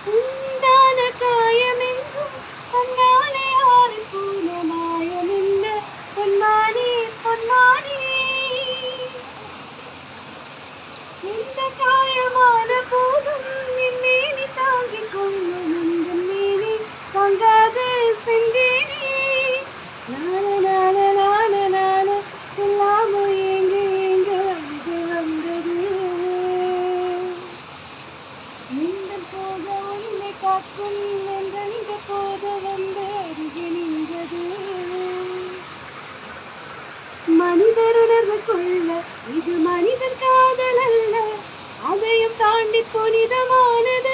உண்டான காயமெங்கும் தன்னாலே ஆறி போன மாயமென்ன பொன்மானே பொன்மானே இந்த காயமான போதும் என் மேனி தாங்கிக் கொள்ளும் இந்த மேனி தாங்காத சென்றேனே நான நான நான நான சொல்லாம எங்க எங்க அழுது வந்தது மீண்டும் போக உன்னை காக்கும் என்ற போது வந்து அருகே நின்றது மனிதர் உணர்வு கொள்ள இது மனிதன் காதல் அல்ல அதையும் தாண்டி புனிதமானது